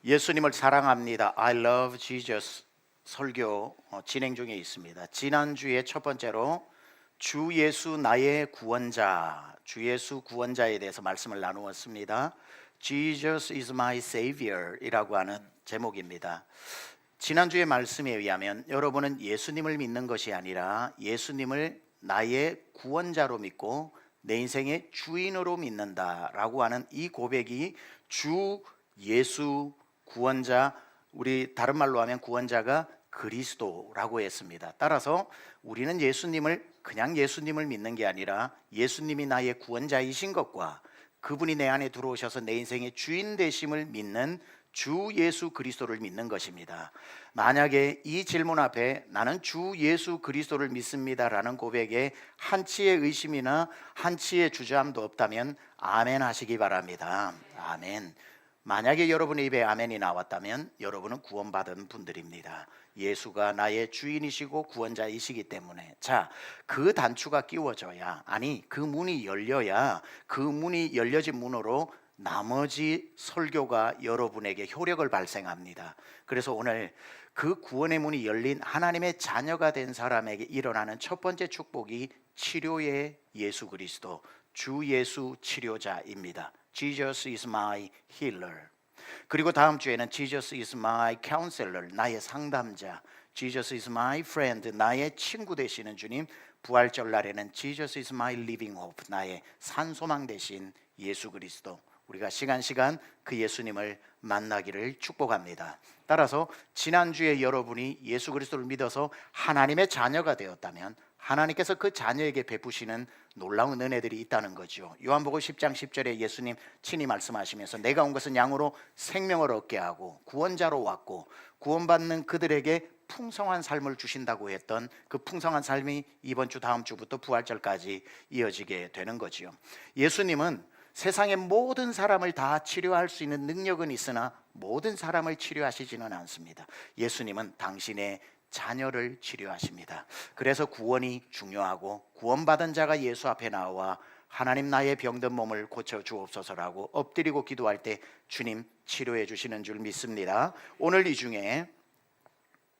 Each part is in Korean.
예수님을 사랑합니다. I love Jesus 설교 진행 중에 있습니다. 지난주에 첫 번째로 주 예수 나의 구원자, 주 예수 구원자에 대해서 말씀을 나누었습니다. Jesus is my savior 이라고 하는 제목입니다. 지난주의 말씀에 의하면 여러분은 예수님을 믿는 것이 아니라 예수님을 나의 구원자로 믿고 내 인생의 주인으로 믿는다라고 하는 이 고백이 주 예수 구원자, 우리 다른 말로 하면 구원자가 그리스도라고 했습니다. 따라서 우리는 예수님을 그냥 예수님을 믿는 게 아니라 예수님이 나의 구원자이신 것과 그분이 내 안에 들어오셔서 내 인생의 주인 되심을 믿는 주 예수 그리스도를 믿는 것입니다. 만약에 이 질문 앞에 나는 주 예수 그리스도를 믿습니다라는 고백에 한치의 의심이나 한치의 주저함도 없다면 아멘 하시기 바랍니다. 아멘. 만약에 여러분의 입에 아멘이 나왔다면 여러분은 구원받은 분들입니다. 예수가 나의 주인이시고 구원자이시기 때문에 그 단추가 끼워져야, 아니 그 문이 열려야, 그 문이 열려진 문으로 나머지 설교가 여러분에게 효력을 발생합니다. 그래서 오늘 그 구원의 문이 열린 하나님의 자녀가 된 사람에게 일어나는 첫 번째 축복이 치료의 예수 그리스도, 주 예수 치료자입니다. Jesus is my healer. 그리고 다음 주에는 Jesus is my counselor, 나의 상담자. Jesus is my friend, 나의 친구 되시는 주님. 부활절 날에는 Jesus is my living hope, 나의 산소망 되신 예수 그리스도. 우리가 시간 그 예수님을 만나기를 축복합니다. 따라서 지난주에 여러분이 예수 그리스도를 믿어서 하나님의 자녀가 되었다면 하나님께서 그 자녀에게 베푸시는 놀라운 은혜들이 있다는 거죠. 요한복음 10장 10절에 예수님 친히 말씀하시면서 내가 온 것은 양으로 생명을 얻게 하고 구원자로 왔고 구원받는 그들에게 풍성한 삶을 주신다고 했던 그 풍성한 삶이 이번 주 다음 주부터 부활절까지 이어지게 되는 거지요. 예수님은 세상의 모든 사람을 다 치료할 수 있는 능력은 있으나 모든 사람을 치료하시지는 않습니다. 예수님은 당신의 자녀를 치료하십니다. 그래서 구원이 중요하고 구원받은 자가 예수 앞에 나와 하나님 나의 병든 몸을 고쳐 주옵소서라고 엎드리고 기도할 때 주님 치료해 주시는 줄 믿습니다. 오늘 이 중에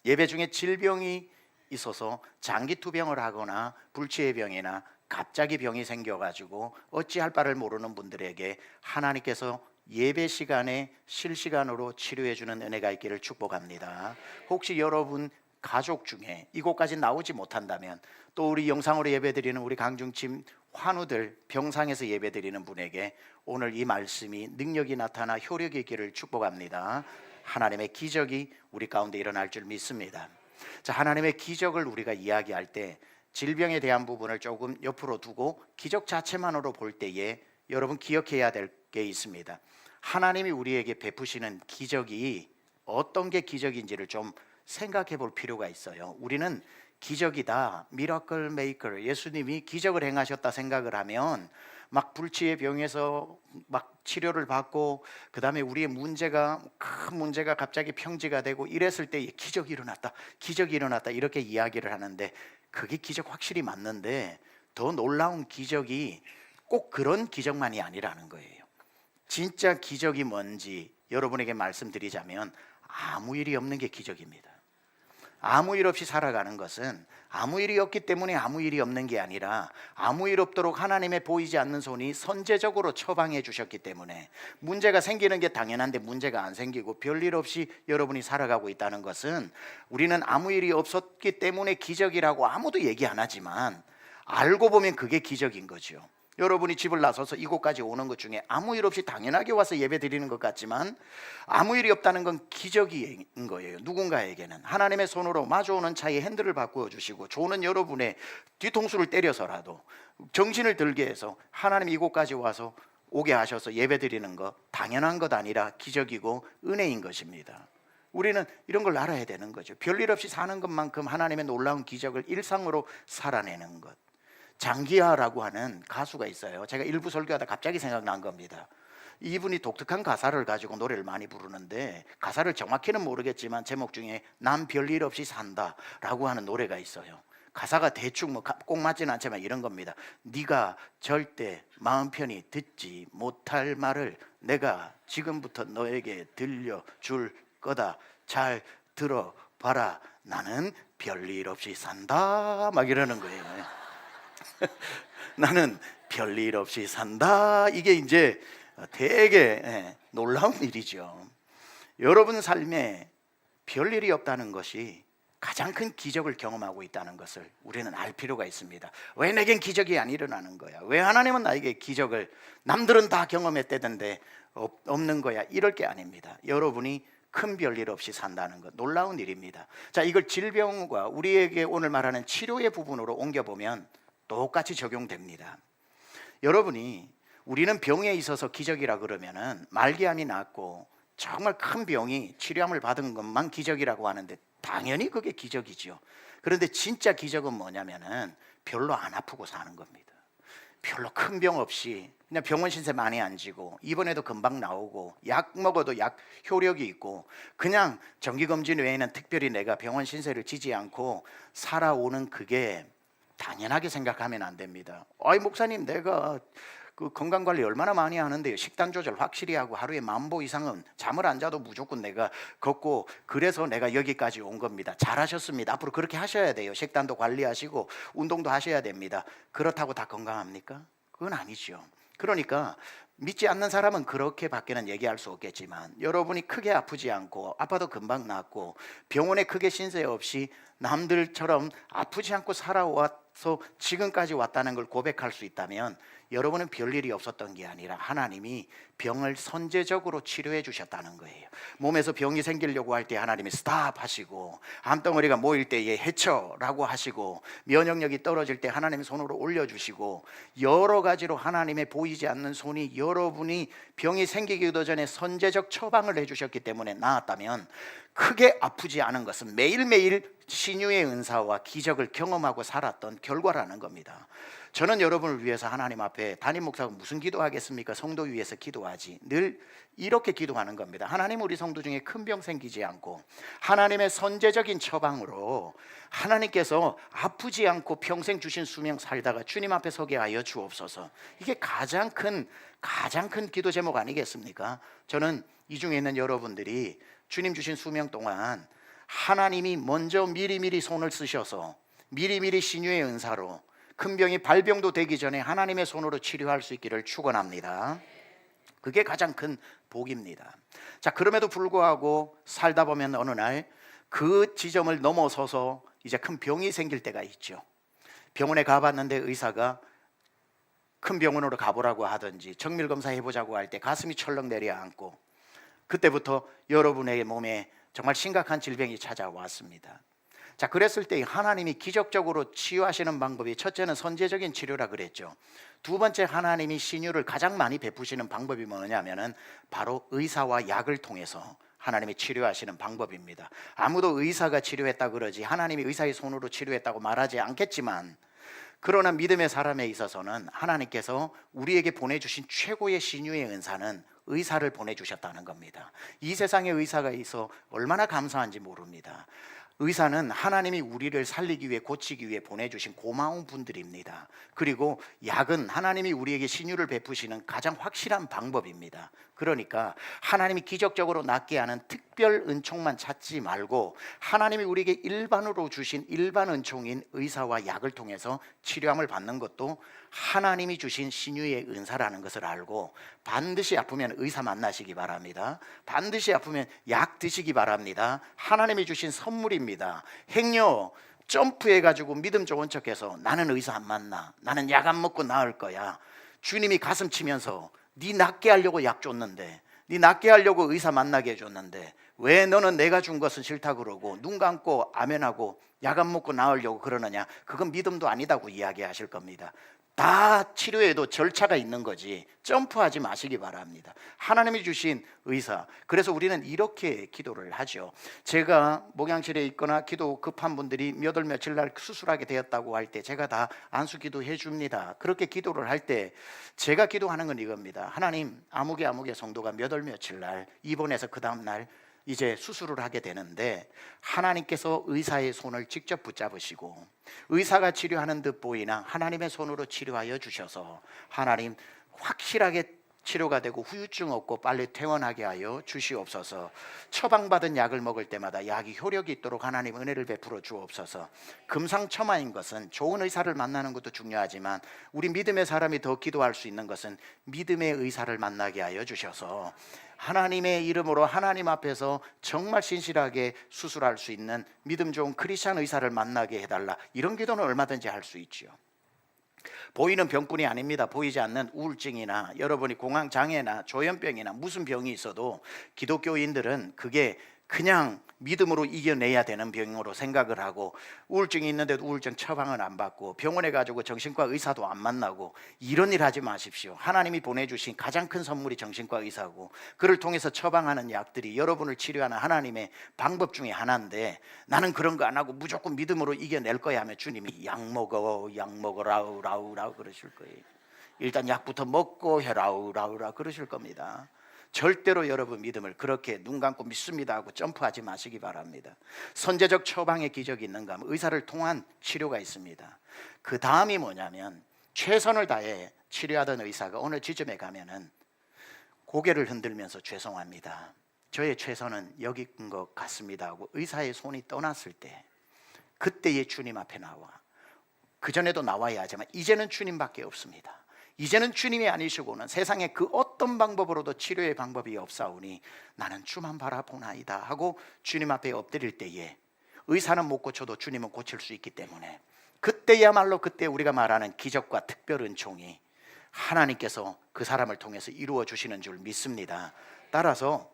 예배 중에 질병이 있어서 장기 투병을 하거나 불치의 병이나 갑자기 병이 생겨가지고 어찌할 바를 모르는 분들에게 하나님께서 예배 시간에 실시간으로 치료해 주는 은혜가 있기를 축복합니다. 혹시 여러분 가족 중에 이곳까지 나오지 못한다면 또 우리 영상으로 예배드리는 우리 강중팀 환우들 병상에서 예배드리는 분에게 오늘 이 말씀이 능력이 나타나 효력이 있기를 축복합니다. 하나님의 기적이 우리 가운데 일어날 줄 믿습니다. 하나님의 기적을 우리가 이야기할 때 질병에 대한 부분을 조금 옆으로 두고 기적 자체만으로 볼 때에 여러분 기억해야 될 게 있습니다. 하나님이 우리에게 베푸시는 기적이 어떤 게 기적인지를 좀 생각해 볼 필요가 있어요. 우리는 기적이다, 미라클 메이커, 예수님이 기적을 행하셨다 생각을 하면 막 불치의 병에서 막 치료를 받고 그 다음에 우리의 문제가 큰 문제가 갑자기 평지가 되고 이랬을 때 기적이 일어났다 이렇게 이야기를 하는데 그게 기적 확실히 맞는데 더 놀라운 기적이 꼭 그런 기적만이 아니라는 거예요. 진짜 기적이 뭔지 여러분에게 말씀드리자면 아무 일이 없는 게 기적입니다. 아무 일 없이 살아가는 것은 아무 일이 없기 때문에 아무 일이 없는 게 아니라 아무 일 없도록 하나님의 보이지 않는 손이 선제적으로 처방해 주셨기 때문에 문제가 생기는 게 당연한데 문제가 안 생기고 별일 없이 여러분이 살아가고 있다는 것은 우리는 아무 일이 없었기 때문에 기적이라고 아무도 얘기 안 하지만 알고 보면 그게 기적인 거죠. 여러분이 집을 나서서 이곳까지 오는 것 중에 아무 일 없이 당연하게 와서 예배 드리는 것 같지만 아무 일이 없다는 건 기적인 거예요. 누군가에게는 하나님의 손으로 마주오는 차에 핸들을 바꾸어 주시고 조는 여러분의 뒤통수를 때려서라도 정신을 들게 해서 하나님 이곳까지 와서 오게 하셔서 예배 드리는 것 당연한 것 아니라 기적이고 은혜인 것입니다. 우리는 이런 걸 알아야 되는 거죠. 별일 없이 사는 것만큼 하나님의 놀라운 기적을 일상으로 살아내는 것. 장기하라고 하는 가수가 있어요. 제가 일부 설교하다 갑자기 생각난 겁니다. 이분이 독특한 가사를 가지고 노래를 많이 부르는데 가사를 정확히는 모르겠지만 제목 중에 난 별일 없이 산다 라고 하는 노래가 있어요. 가사가 대충 뭐 꼭 맞지는 않지만 이런 겁니다. 네가 절대 마음 편히 듣지 못할 말을 내가 지금부터 너에게 들려줄 거다. 잘 들어봐라. 나는 별일 없이 산다. 막 이러는 거예요. 나는 별일 없이 산다. 이게 이제 되게 놀라운 일이죠. 여러분 삶에 별일이 없다는 것이 가장 큰 기적을 경험하고 있다는 것을 우리는 알 필요가 있습니다. 왜 내겐 기적이 안 일어나는 거야? 왜 하나님은 나에게 기적을, 남들은 다 경험했대던데 없는 거야? 이럴 게 아닙니다. 여러분이 큰 별일 없이 산다는 것, 놀라운 일입니다. 자, 이걸 질병과 우리에게 오늘 말하는 치료의 부분으로 옮겨보면 똑같이 적용됩니다. 여러분이, 우리는 병에 있어서 기적이라 그러면은 말기암이 낫고 정말 큰 병이 치료함을 받은 것만 기적이라고 하는데 당연히 그게 기적이죠. 그런데 진짜 기적은 뭐냐면은 별로 안 아프고 사는 겁니다. 별로 큰 병 없이 그냥 병원 신세 많이 안 지고 입원해도 금방 나오고 약 먹어도 약 효력이 있고 그냥 정기검진 외에는 특별히 내가 병원 신세를 지지 않고 살아오는, 그게 당연하게 생각하면 안 됩니다. 아이 목사님, 내가 그 건강관리 얼마나 많이 하는데요. 식단 조절 확실히 하고 하루에 10,000보 이상은 잠을 안 자도 무조건 내가 걷고, 그래서 내가 여기까지 온 겁니다. 잘하셨습니다. 앞으로 그렇게 하셔야 돼요. 식단도 관리하시고 운동도 하셔야 됩니다. 그렇다고 다 건강합니까? 그건 아니죠. 그러니까 믿지 않는 사람은 그렇게밖에는 얘기할 수 없겠지만, 여러분이 크게 아프지 않고 아파도 금방 낫고 병원에 크게 신세 없이 남들처럼 아프지 않고 살아와서 지금까지 왔다는 걸 고백할 수 있다면, 여러분은 별일이 없었던 게 아니라 하나님이 병을 선제적으로 치료해 주셨다는 거예요. 몸에서 병이 생기려고 할 때 하나님이 스탑 하시고, 암덩어리가 모일 때에 해쳐라고 하시고, 면역력이 떨어질 때 하나님이 손으로 올려주시고, 여러 가지로 하나님의 보이지 않는 손이 여러분이 병이 생기기도 전에 선제적 처방을 해주셨기 때문에 나았다면, 크게 아프지 않은 것은 매일매일 신유의 은사와 기적을 경험하고 살았던 결과라는 겁니다. 저는 여러분을 위해서 하나님 앞에, 담임 목사가 무슨 기도하겠습니까? 성도 위해서 기도하지. 늘 이렇게 기도하는 겁니다. 하나님, 우리 성도 중에 큰 병 생기지 않고 하나님의 선제적인 처방으로 하나님께서 아프지 않고 평생 주신 수명 살다가 주님 앞에 서게 하여 주옵소서. 이게 가장 큰 기도 제목 아니겠습니까? 저는 이 중에 있는 여러분들이 주님 주신 수명 동안 하나님이 먼저 미리미리 손을 쓰셔서 미리미리 신유의 은사로 큰 병이 발병도 되기 전에 하나님의 손으로 치료할 수 있기를 축원합니다. 그게 가장 큰 복입니다. 자, 그럼에도 불구하고 살다 보면 어느 날 그 지점을 넘어서서 이제 큰 병이 생길 때가 있죠. 병원에 가봤는데 의사가 큰 병원으로 가보라고 하든지 정밀검사 해보자고 할 때 가슴이 철렁 내려앉고, 그때부터 여러분의 몸에 정말 심각한 질병이 찾아왔습니다. 자, 그랬을 때 하나님이 기적적으로 치유하시는 방법이, 첫째는 선제적인 치료라 그랬죠. 두 번째, 하나님이 신유를 가장 많이 베푸시는 방법이 뭐냐면은 바로 의사와 약을 통해서 하나님이 치료하시는 방법입니다. 아무도 의사가 치료했다 그러지 하나님이 의사의 손으로 치료했다고 말하지 않겠지만, 그러나 믿음의 사람에 있어서는 하나님께서 우리에게 보내주신 최고의 신유의 은사는 의사를 보내주셨다는 겁니다. 이 세상에 의사가 있어 얼마나 감사한지 모릅니다. 의사는 하나님이 우리를 살리기 위해, 고치기 위해 보내주신 고마운 분들입니다. 그리고 약은 하나님이 우리에게 신유를 베푸시는 가장 확실한 방법입니다. 그러니까 하나님이 기적적으로 낫게 하는 특별 은총만 찾지 말고 하나님이 우리에게 일반으로 주신 일반 은총인 의사와 약을 통해서 치료함을 받는 것도 하나님이 주신 신유의 은사라는 것을 알고, 반드시 아프면 의사 만나시기 바랍니다. 반드시 아프면 약 드시기 바랍니다. 하나님이 주신 선물입니다. 행여 점프해가지고 믿음 좋은 척해서 나는 의사 안 만나, 나는 약 안 먹고 나을 거야, 주님이 가슴 치면서 네 낫게 하려고 약 줬는데, 네 낫게 하려고 의사 만나게 해줬는데 왜 너는 내가 준 것은 싫다 그러고 눈 감고 아멘하고 약 안 먹고 나으려고 그러느냐? 그건 믿음도 아니다고 이야기하실 겁니다. 다 치료에도 절차가 있는 거지 점프하지 마시기 바랍니다. 하나님이 주신 의사. 그래서 우리는 이렇게 기도를 하죠. 제가 목양실에 있거나 기도 급한 분들이 몇 월 며칠 날 수술하게 되었다고 할 때 제가 다 안수 기도해 줍니다. 그렇게 기도를 할 때 제가 기도하는 건 이겁니다. 하나님, 아무개 성도가 몇 월 며칠 날 입원해서 그 다음 날 이제 수술을 하게 되는데 하나님께서 의사의 손을 직접 붙잡으시고 의사가 치료하는 듯 보이나 하나님의 손으로 치료하여 주셔서 하나님 확실하게 치료가 되고 후유증 없고 빨리 퇴원하게 하여 주시옵소서. 처방받은 약을 먹을 때마다 약이 효력이 있도록 하나님 은혜를 베풀어 주옵소서. 금상첨화인 것은 좋은 의사를 만나는 것도 중요하지만 우리 믿음의 사람이 더 기도할 수 있는 것은 믿음의 의사를 만나게 하여 주셔서 하나님의 이름으로 하나님 앞에서 정말 신실하게 수술할 수 있는 믿음 좋은 크리스찬 의사를 만나게 해달라. 이런 기도는 얼마든지 할 수 있지요. 보이는 병뿐이 아닙니다. 보이지 않는 우울증이나 여러분이 공황장애나 조현병이나 무슨 병이 있어도 기독교인들은 그게 그냥 믿음으로 이겨내야 되는 병으로 생각을 하고 우울증이 있는데도 우울증 처방은 안 받고 병원에 가지고 정신과 의사도 안 만나고 이런 일 하지 마십시오. 하나님이 보내주신 가장 큰 선물이 정신과 의사고 그를 통해서 처방하는 약들이 여러분을 치료하는 하나님의 방법 중에 하나인데 나는 그런 거 안 하고 무조건 믿음으로 이겨낼 거야 하면 주님이 약 먹어라우 라우 그러실 거예요. 일단 약부터 먹고 해라우 그러실 겁니다. 절대로 여러분 믿음을 그렇게 눈 감고 믿습니다 하고 점프하지 마시기 바랍니다. 선제적 처방의 기적이 있는가 하면 의사를 통한 치료가 있습니다. 그 다음이 뭐냐면 최선을 다해 치료하던 의사가 어느 지점에 가면은 고개를 흔들면서 죄송합니다, 저의 최선은 여기인 것 같습니다 하고 의사의 손이 떠났을 때 그때의 주님 앞에 나와, 그전에도 나와야 하지만 이제는 주님밖에 없습니다. 이제는 주님이 아니시고는 세상에 그 어떤 방법으로도 치료의 방법이 없사오니 나는 주만 바라보나이다 하고 주님 앞에 엎드릴 때에 의사는 못 고쳐도 주님은 고칠 수 있기 때문에 그때야말로 그때 우리가 말하는 기적과 특별 은총이 하나님께서 그 사람을 통해서 이루어 주시는 줄 믿습니다. 따라서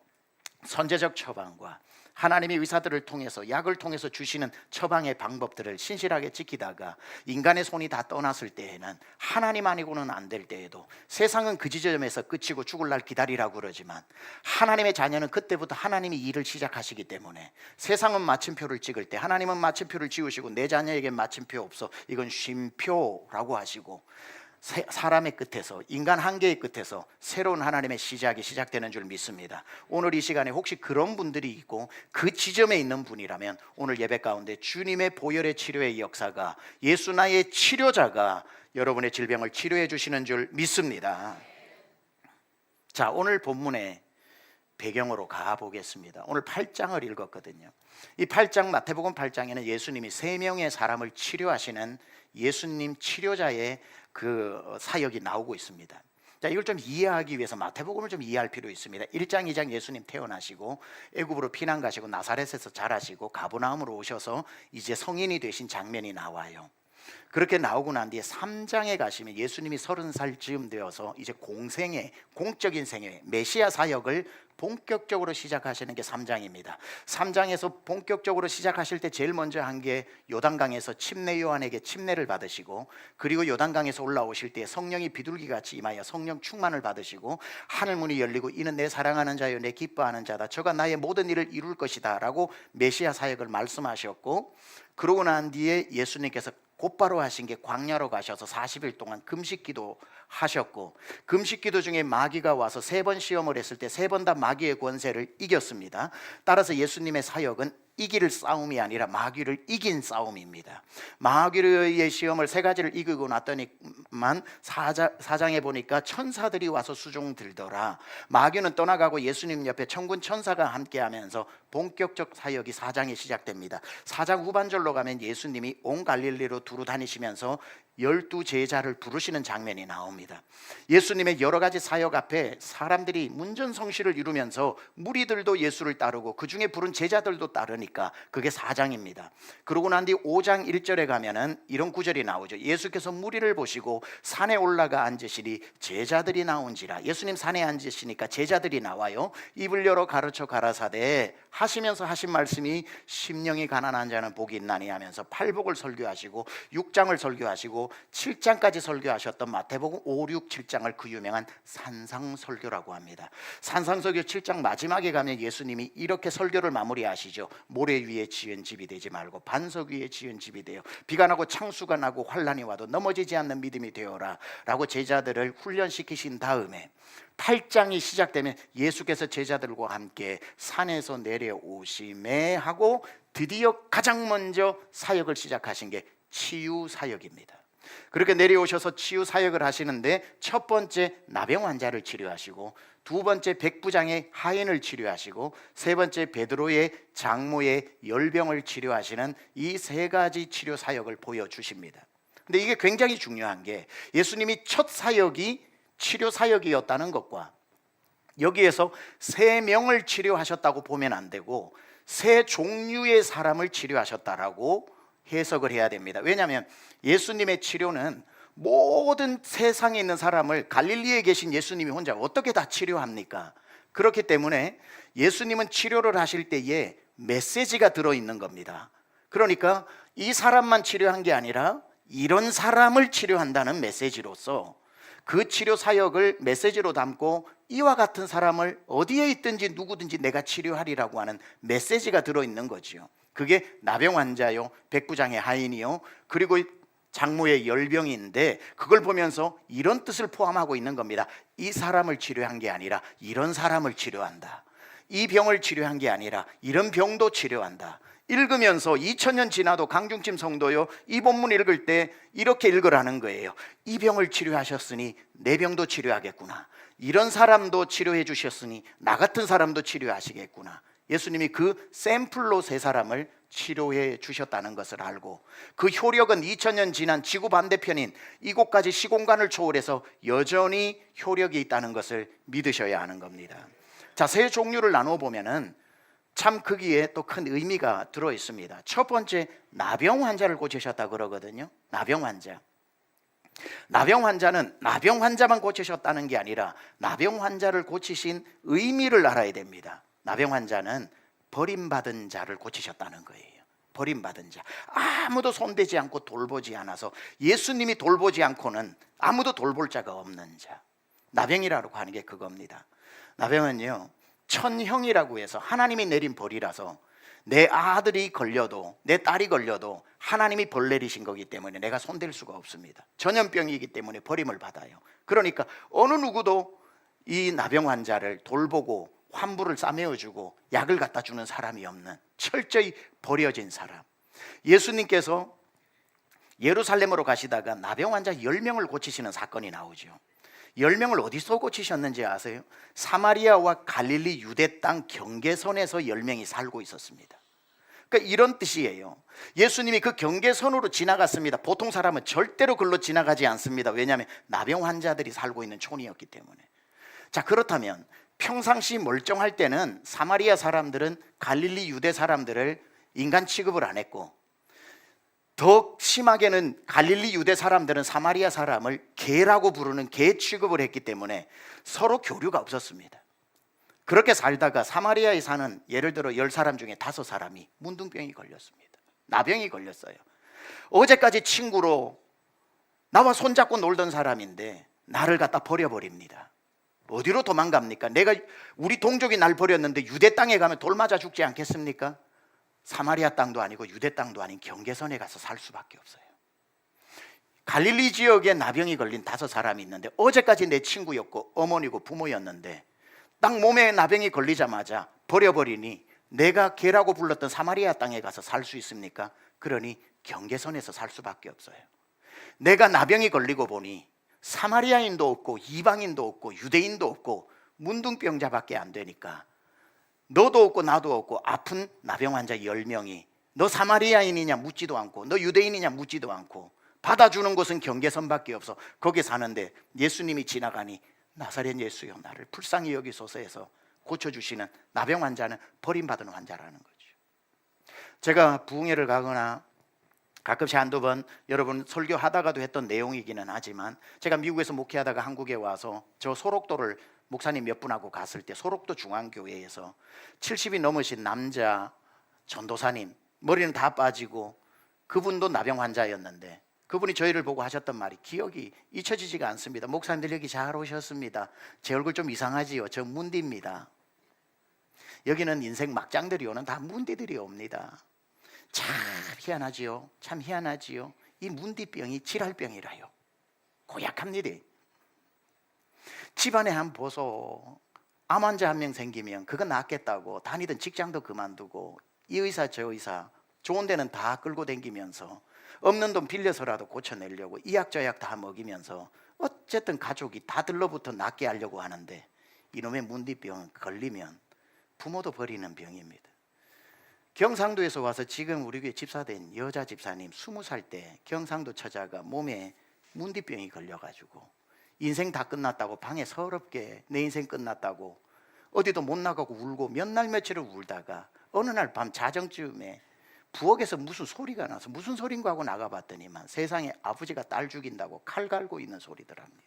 선제적 처방과 하나님이 의사들을 통해서 약을 통해서 주시는 처방의 방법들을 신실하게 지키다가 인간의 손이 다 떠났을 때에는 하나님 아니고는 안 될 때에도 세상은 그 지점에서 끝이고 죽을 날 기다리라고 그러지만 하나님의 자녀는 그때부터 하나님이 일을 시작하시기 때문에 세상은 마침표를 찍을 때 하나님은 마침표를 지우시고 내 자녀에게 마침표 없어 이건 쉼표라고 하시고 사람의 끝에서 인간 한계의 끝에서 새로운 하나님의 시작이 시작되는 줄 믿습니다. 오늘 이 시간에 혹시 그런 분들이 있고 그 지점에 있는 분이라면 오늘 예배 가운데 주님의 보혈의 치료의 역사가 예수 나의 치료자가 여러분의 질병을 치료해 주시는 줄 믿습니다. 자, 오늘 본문의 배경으로 가보겠습니다. 오늘 8장을 읽었거든요. 이 8장 마태복음 8장에는 예수님이 3명의 사람을 치료하시는 예수님 치료자의 그 사역이 나오고 있습니다. 자, 이걸 좀 이해하기 위해서 마태복음을 좀 이해할 필요 있습니다. 1장 2장 예수님 태어나시고 애굽으로 피난 가시고 나사렛에서 자라시고 가버나움으로 오셔서 이제 성인이 되신 장면이 나와요. 그렇게 나오고 난 뒤에 3장에 가시면 예수님이 30살 즈음 되어서 이제 공적인 생애 메시아 사역을 본격적으로 시작하시는 게 3장입니다. 3장에서 본격적으로 시작하실 때 제일 먼저 한 게 요단강에서 침례 요한에게 침례를 받으시고 그리고 요단강에서 올라오실 때 성령이 비둘기같이 임하여 성령 충만을 받으시고 하늘문이 열리고 이는 내 사랑하는 자요 내 기뻐하는 자다 저가 나의 모든 일을 이룰 것이다 라고 메시아 사역을 말씀하셨고 그러고 난 뒤에 예수님께서 곧바로 하신 게 광야로 가셔서 40일 동안 금식기도 하셨고 금식기도 중에 마귀가 와서 3번 시험을 했을 때 3번 다 마귀의 권세를 이겼습니다. 따라서 예수님의 사역은 이길 싸움이 아니라 마귀를 이긴 싸움입니다. 마귀의 시험을 3가지를 이기고 났더니만 4장에 보니까 천사들이 와서 수종 들더라. 마귀는 떠나가고 예수님 옆에 천군 천사가 함께하면서 본격적 사역이 4장에 시작됩니다. 4장 후반절로 가면 예수님이 온 갈릴리로 두루 다니시면서 12 제자를 부르시는 장면이 나옵니다. 예수님의 여러 가지 사역 앞에 사람들이 문전성시를 이루면서 무리들도 예수를 따르고 그 중에 부른 제자들도 따르니까 그게 4장입니다. 그러고 난 뒤 5장 1절에 가면은 이런 구절이 나오죠. 예수께서 무리를 보시고 산에 올라가 앉으시니 제자들이 나온지라. 예수님 산에 앉으시니까 제자들이 나와요. 입을 열어 가르쳐 가라사대 하시면서 하신 말씀이 심령이 가난한 자는 복이 있나니 하면서 8복을 설교하시고 6장을 설교하시고 설교하시고 7장까지 설교하셨던 마태복음 5, 6, 7장을 그 유명한 산상설교라고 합니다. 산상설교 7장 마지막에 가면 예수님이 이렇게 설교를 마무리하시죠. 모래 위에 지은 집이 되지 말고 반석 위에 지은 집이 되어 비가 나고 창수가 나고 환란이 와도 넘어지지 않는 믿음이 되어라 라고 제자들을 훈련시키신 다음에 8장이 시작되면 예수께서 제자들과 함께 산에서 내려오심에 하고 드디어 가장 먼저 사역을 시작하신 게 치유 사역입니다. 그렇게 내려오셔서 치유 사역을 하시는데 첫 번째 나병 환자를 치료하시고 두 번째 백부장의 하인을 치료하시고 세 번째 베드로의 장모의 열병을 치료하시는 이 세 가지 치료 사역을 보여주십니다. 근데 이게 굉장히 중요한 게 예수님이 첫 사역이 치료 사역이었다는 것과 여기에서 세 명을 치료하셨다고 보면 안 되고 세 종류의 사람을 치료하셨다라고 해석을 해야 됩니다. 왜냐하면 예수님의 치료는 모든 세상에 있는 사람을 갈릴리에 계신 예수님이 혼자 어떻게 다 치료합니까? 그렇기 때문에 예수님은 치료를 하실 때에 메시지가 들어있는 겁니다. 그러니까 이 사람만 치료한 게 아니라 이런 사람을 치료한다는 메시지로서 그 치료 사역을 메시지로 담고 이와 같은 사람을 어디에 있든지 누구든지 내가 치료하리라고 하는 메시지가 들어있는 거지요. 그게 나병 환자요, 백부장의 하인이요, 그리고 장모의 열병인데 그걸 보면서 이런 뜻을 포함하고 있는 겁니다. 이 사람을 치료한 게 아니라 이런 사람을 치료한다. 이 병을 치료한 게 아니라 이런 병도 치료한다. 읽으면서 2000년 지나도 강중심 성도요 이 본문 읽을 때 이렇게 읽으라는 거예요. 이 병을 치료하셨으니 내 병도 치료하겠구나. 이런 사람도 치료해 주셨으니 나 같은 사람도 치료하시겠구나. 예수님이 그 샘플로 세 사람을 치료해 주셨다는 것을 알고 그 효력은 2000년 지난 지구 반대편인 이곳까지 시공간을 초월해서 여전히 효력이 있다는 것을 믿으셔야 하는 겁니다. 자, 세 종류를 나눠 보면은 참 거기에 또 큰 의미가 들어 있습니다. 첫 번째, 나병 환자를 고치셨다 그러거든요. 나병 환자. 나병 환자는 나병 환자만 고치셨다는 게 아니라 나병 환자를 고치신 의미를 알아야 됩니다. 나병 환자는 버림받은 자를 고치셨다는 거예요. 버림받은 자, 아무도 손대지 않고 돌보지 않아서 예수님이 돌보지 않고는 아무도 돌볼 자가 없는 자. 나병이라고 하는 게 그겁니다. 나병은요 천형이라고 해서 하나님이 내린 벌이라서 내 아들이 걸려도 내 딸이 걸려도 하나님이 벌 내리신 거기 때문에 내가 손댈 수가 없습니다. 전염병이기 때문에 버림을 받아요. 그러니까 어느 누구도 이 나병 환자를 돌보고 환부를 싸매어주고 약을 갖다 주는 사람이 없는 철저히 버려진 사람. 예수님께서 예루살렘으로 가시다가 나병 환자 10명을 고치시는 사건이 나오죠. 10명을 어디서 고치셨는지 아세요? 사마리아와 갈릴리 유대 땅 경계선에서 10명이 살고 있었습니다. 그러니까 이런 뜻이에요. 예수님이 그 경계선으로 지나갔습니다. 보통 사람은 절대로 글로 지나가지 않습니다. 왜냐하면 나병 환자들이 살고 있는 촌이었기 때문에. 자, 그렇다면 평상시 멀쩡할 때는 사마리아 사람들은 갈릴리 유대 사람들을 인간 취급을 안 했고 더 심하게는 갈릴리 유대 사람들은 사마리아 사람을 개라고 부르는 개 취급을 했기 때문에 서로 교류가 없었습니다. 그렇게 살다가 사마리아에 사는 예를 들어 10사람 중에 5사람이 문둥병이 걸렸습니다. 나병이 걸렸어요. 어제까지 친구로 나와 손잡고 놀던 사람인데 나를 갖다 버려버립니다. 어디로 도망갑니까? 우리 동족이 날 버렸는데 유대 땅에 가면 돌 맞아 죽지 않겠습니까? 사마리아 땅도 아니고 유대 땅도 아닌 경계선에 가서 살 수밖에 없어요. 갈릴리 지역에 나병이 걸린 5사람이 있는데 어제까지 내 친구였고 어머니고 부모였는데 딱 몸에 나병이 걸리자마자 버려버리니 내가 개라고 불렀던 사마리아 땅에 가서 살 수 있습니까? 그러니 경계선에서 살 수밖에 없어요. 내가 나병이 걸리고 보니 사마리아인도 없고 이방인도 없고 유대인도 없고 문둥병자밖에 안 되니까 너도 없고 나도 없고 아픈 나병 환자 10명이 너 사마리아인이냐 묻지도 않고 너 유대인이냐 묻지도 않고 받아주는 곳은 경계선밖에 없어. 거기 사는데 예수님이 지나가니 나사렛 예수여 나를 불쌍히 여기소서 해서 고쳐주시는 나병 환자는 버림받은 환자라는 거죠. 제가 부흥회를 가거나 가끔씩 한두 번 여러분 설교하다가도 했던 내용이기는 하지만 제가 미국에서 목회하다가 한국에 와서 저 소록도를 목사님 몇 분하고 갔을 때 소록도 중앙교회에서 70이 넘으신 남자 전도사님, 머리는 다 빠지고 그분도 나병 환자였는데 그분이 저희를 보고 하셨던 말이 기억이 잊혀지지가 않습니다. 목사님들 여기 잘 오셨습니다. 제 얼굴 좀 이상하지요? 저 문디입니다. 여기는 인생 막장들이 오는 다 문디들이 옵니다. 참 희한하지요? 참 희한하지요? 이 문디병이 질할병이라요. 고약합니다. 집안에 한 보소. 암 환자 한 명 생기면 그거 낫겠다고 다니던 직장도 그만두고 이 의사 저 의사 좋은 데는 다 끌고 다니면서 없는 돈 빌려서라도 고쳐내려고 이약 저약 다 먹이면서 어쨌든 가족이 다 들러부터 낫게 하려고 하는데 이놈의 문디병 걸리면 부모도 버리는 병입니다. 경상도에서 와서 지금 우리 교회 집사된 여자 집사님 20살 때 경상도 처자가 몸에 문디병이 걸려가지고 인생 다 끝났다고 방에 서럽게 내 인생 끝났다고 어디도 못 나가고 울고 몇 날 며칠을 울다가 어느 날 밤 자정쯤에 부엌에서 무슨 소리가 나서 무슨 소린가 하고 나가봤더니만 세상에 아버지가 딸 죽인다고 칼 갈고 있는 소리더랍니다.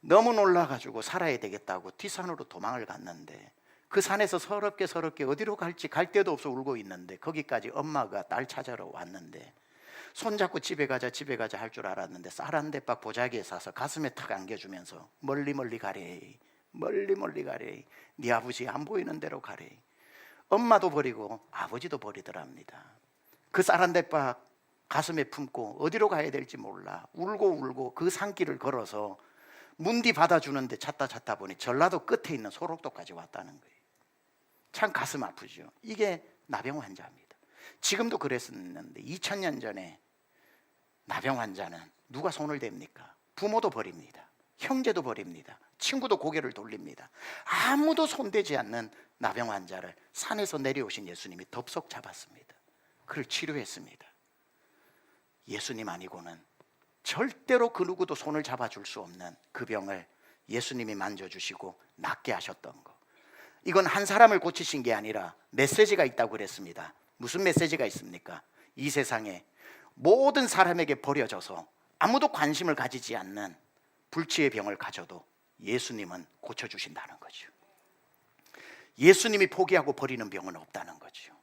너무 놀라가지고 살아야 되겠다고 뒷산으로 도망을 갔는데 그 산에서 서럽게 어디로 갈지 갈 데도 없어 울고 있는데 거기까지 엄마가 딸 찾으러 왔는데 손잡고 집에 가자 할 줄 알았는데 쌀 한 대박 보자기에 싸서 가슴에 탁 안겨주면서 멀리 가래, 멀리 가래, 네 아버지 안 보이는 데로 가래. 엄마도 버리고 아버지도 버리더랍니다. 그 쌀 한 대박 가슴에 품고 어디로 가야 될지 몰라 울고 그 산길을 걸어서 문디 받아주는데 찾다 보니 전라도 끝에 있는 소록도까지 왔다는 거예요. 참 가슴 아프죠. 이게 나병 환자입니다. 지금도 그랬었는데 2000년 전에 나병 환자는 누가 손을 댑니까? 부모도 버립니다. 형제도 버립니다. 친구도 고개를 돌립니다. 아무도 손대지 않는 나병 환자를 산에서 내려오신 예수님이 덥석 잡았습니다. 그를 치료했습니다. 예수님 아니고는 절대로 그 누구도 손을 잡아줄 수 없는 그 병을 예수님이 만져주시고 낫게 하셨던 것. 이건 한 사람을 고치신 게 아니라 메시지가 있다고 그랬습니다. 무슨 메시지가 있습니까? 이 세상에 모든 사람에게 버려져서 아무도 관심을 가지지 않는 불치의 병을 가져도 예수님은 고쳐주신다는 거죠. 예수님이 포기하고 버리는 병은 없다는 거죠.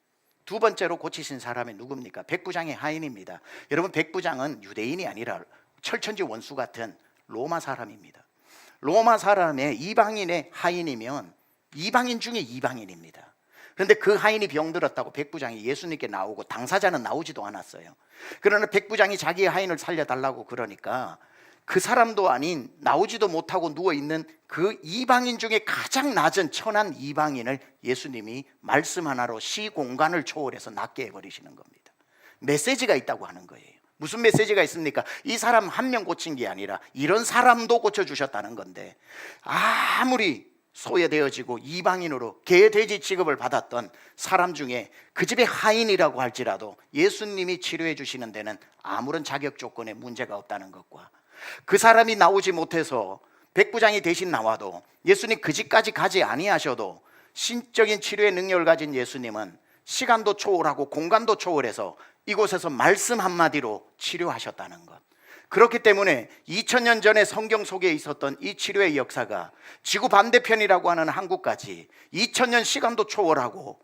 두 번째로 고치신 사람이 누굽니까? 백부장의 하인입니다. 여러분, 백부장은 유대인이 아니라 철천지 원수 같은 로마 사람입니다. 로마 사람의 이방인의 하인이면 이방인 중에 이방인입니다. 그런데 그 하인이 병들었다고 백부장이 예수님께 나오고 당사자는 나오지도 않았어요. 그러나 백부장이 자기의 하인을 살려달라고 그러니까 그 사람도 아닌 나오지도 못하고 누워있는 그 이방인 중에 가장 낮은 천한 이방인을 예수님이 말씀 하나로 시공간을 초월해서 낫게 해버리시는 겁니다. 메시지가 있다고 하는 거예요. 무슨 메시지가 있습니까? 이 사람 한 명 고친 게 아니라 이런 사람도 고쳐주셨다는 건데, 아무리 소외되어지고 이방인으로 개 돼지 취급을 받았던 사람 중에 그 집의 하인이라고 할지라도 예수님이 치료해 주시는 데는 아무런 자격 조건에 문제가 없다는 것과, 그 사람이 나오지 못해서 백부장이 대신 나와도 예수님 그 집까지 가지 아니하셔도 신적인 치료의 능력을 가진 예수님은 시간도 초월하고 공간도 초월해서 이곳에서 말씀 한마디로 치료하셨다는 것. 그렇기 때문에 2000년 전에 성경 속에 있었던 이 치료의 역사가 지구 반대편이라고 하는 한국까지 2000년 시간도 초월하고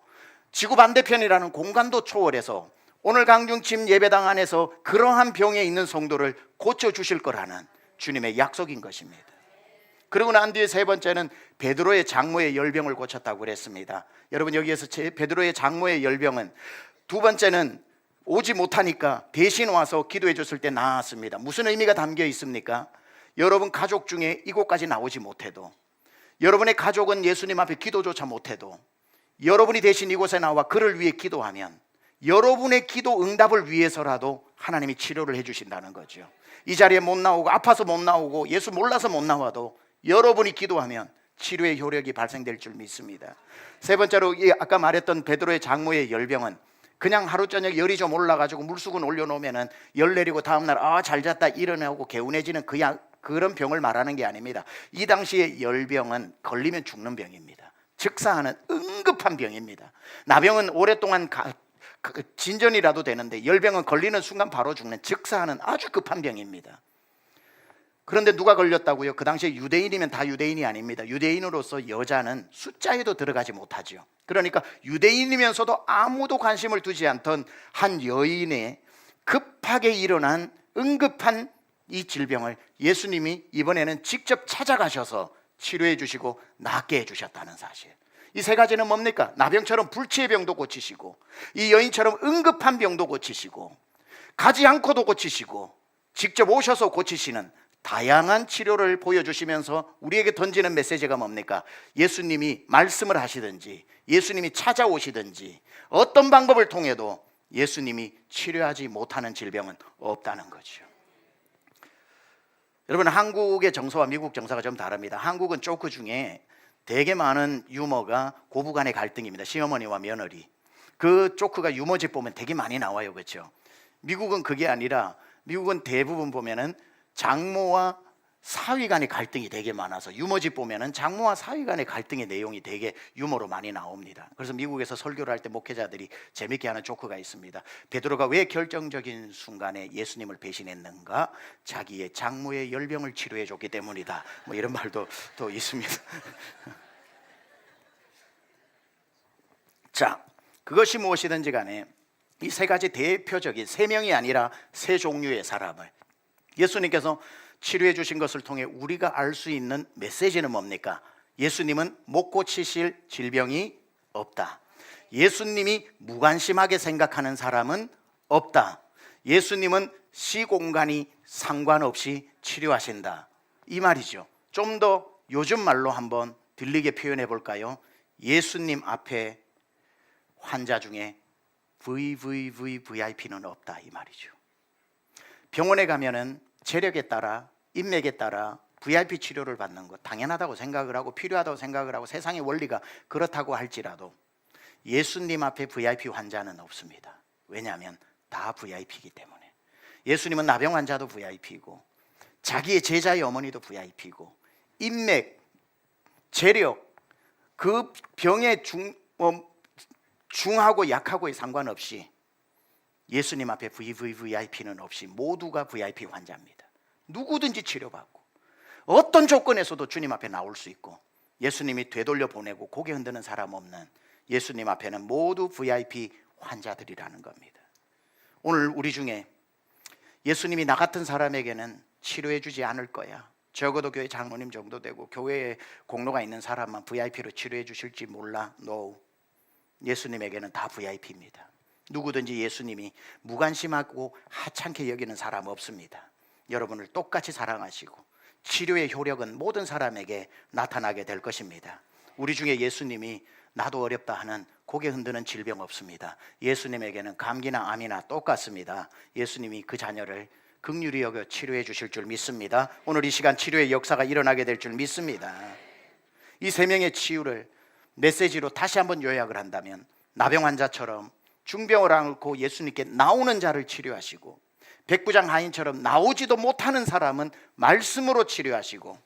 지구 반대편이라는 공간도 초월해서 오늘 강중침 예배당 안에서 그러한 병에 있는 성도를 고쳐주실 거라는 주님의 약속인 것입니다. 그리고 난 뒤에 세 번째는 베드로의 장모의 열병을 고쳤다고 그랬습니다. 여러분, 여기에서 베드로의 장모의 열병은, 두 번째는 오지 못하니까 대신 와서 기도해 줬을 때 나았습니다. 무슨 의미가 담겨 있습니까? 여러분 가족 중에 이곳까지 나오지 못해도, 여러분의 가족은 예수님 앞에 기도조차 못해도 여러분이 대신 이곳에 나와 그를 위해 기도하면 여러분의 기도 응답을 위해서라도 하나님이 치료를 해주신다는 거죠. 이 자리에 못 나오고 아파서 못 나오고 예수 몰라서 못 나와도 여러분이 기도하면 치료의 효력이 발생될 줄 믿습니다. 세 번째로, 아까 말했던 베드로의 장모의 열병은 그냥 하루 저녁 열이 좀 올라가지고 물수건 올려놓으면 열 내리고 다음날 잘 잤다 일어나고 개운해지는 그런 병을 말하는 게 아닙니다. 이 당시에 열병은 걸리면 죽는 병입니다. 즉사하는 응급한 병입니다. 나병은 오랫동안 진전이라도 되는데 열병은 걸리는 순간 바로 죽는 즉사하는 아주 급한 병입니다. 그런데 누가 걸렸다고요? 그 당시에 유대인이면 다 유대인이 아닙니다. 유대인으로서 여자는 숫자에도 들어가지 못하죠. 그러니까 유대인이면서도 아무도 관심을 두지 않던 한 여인의 급하게 일어난 응급한 이 질병을 예수님이 이번에는 직접 찾아가셔서 치료해 주시고 낫게 해 주셨다는 사실. 이 세 가지는 뭡니까? 나병처럼 불치의 병도 고치시고, 이 여인처럼 응급한 병도 고치시고, 가지 않고도 고치시고, 직접 오셔서 고치시는 다양한 치료를 보여주시면서 우리에게 던지는 메시지가 뭡니까? 예수님이 말씀을 하시든지 예수님이 찾아오시든지 어떤 방법을 통해도 예수님이 치료하지 못하는 질병은 없다는 거죠. 여러분, 한국의 정서와 미국 정서가 좀 다릅니다. 한국은 조크 중에 되게 많은 유머가 고부간의 갈등입니다. 시어머니와 며느리. 그 조크가 유머집 보면 되게 많이 나와요. 그렇죠? 미국은 그게 아니라 미국은 대부분 보면은 장모와 사위 간의 갈등이 되게 많아서 유머집 보면은 장모와 사위 간의 갈등의 내용이 되게 유머로 많이 나옵니다. 그래서 미국에서 설교를 할 때 목회자들이 재밌게 하는 조크가 있습니다. 베드로가 왜 결정적인 순간에 예수님을 배신했는가? 자기의 장모의 열병을 치료해 줬기 때문이다. 뭐 이런 말도 또 있습니다. 자, 그것이 무엇이든지 간에 이 세 가지 대표적인, 세 명이 아니라 세 종류의 사람을 예수님께서 치료해 주신 것을 통해 우리가 알 수 있는 메시지는 뭡니까? 예수님은 못 고치실 질병이 없다. 예수님이 무관심하게 생각하는 사람은 없다. 예수님은 시공간이 상관없이 치료하신다. 이 말이죠. 좀 더 요즘 말로 한번 들리게 표현해 볼까요? 예수님 앞에 환자 중에 VIP는 없다, 이 말이죠. 병원에 가면은 체력에 따라, 인맥에 따라 VIP 치료를 받는 것 당연하다고 생각을 하고 필요하다고 생각을 하고 세상의 원리가 그렇다고 할지라도 예수님 앞에 VIP 환자는 없습니다. 왜냐하면 다 VIP이기 때문에. 예수님은 나병 환자도 VIP이고 자기의 제자의 어머니도 VIP이고 인맥, 재력, 그 병의 중하고 약하고에 상관없이 예수님 앞에 VVIP는 없이 모두가 VIP 환자입니다. 누구든지 치료받고 어떤 조건에서도 주님 앞에 나올 수 있고 예수님이 되돌려 보내고 고개 흔드는 사람 없는 예수님 앞에는 모두 VIP 환자들이라는 겁니다. 오늘 우리 중에 예수님이 나 같은 사람에게는 치료해 주지 않을 거야, 적어도 교회 장로님 정도 되고 교회에 공로가 있는 사람만 VIP로 치료해 주실지 몰라. No. 예수님에게는 다 VIP입니다. 누구든지 예수님이 무관심하고 하찮게 여기는 사람 없습니다. 여러분을 똑같이 사랑하시고 치료의 효력은 모든 사람에게 나타나게 될 것입니다. 우리 중에 예수님이 나도 어렵다 하는 고개 흔드는 질병 없습니다. 예수님에게는 감기나 암이나 똑같습니다. 예수님이 그 자녀를 긍휼히 여겨 치료해 주실 줄 믿습니다. 오늘 이 시간 치료의 역사가 일어나게 될 줄 믿습니다. 이 세 명의 치유를 메시지로 다시 한번 요약을 한다면 나병 환자처럼 중병을 앓고 예수님께 나오는 자를 치료하시고 백부장 하인처럼 나오지도 못하는 사람은 말씀으로 치료하시고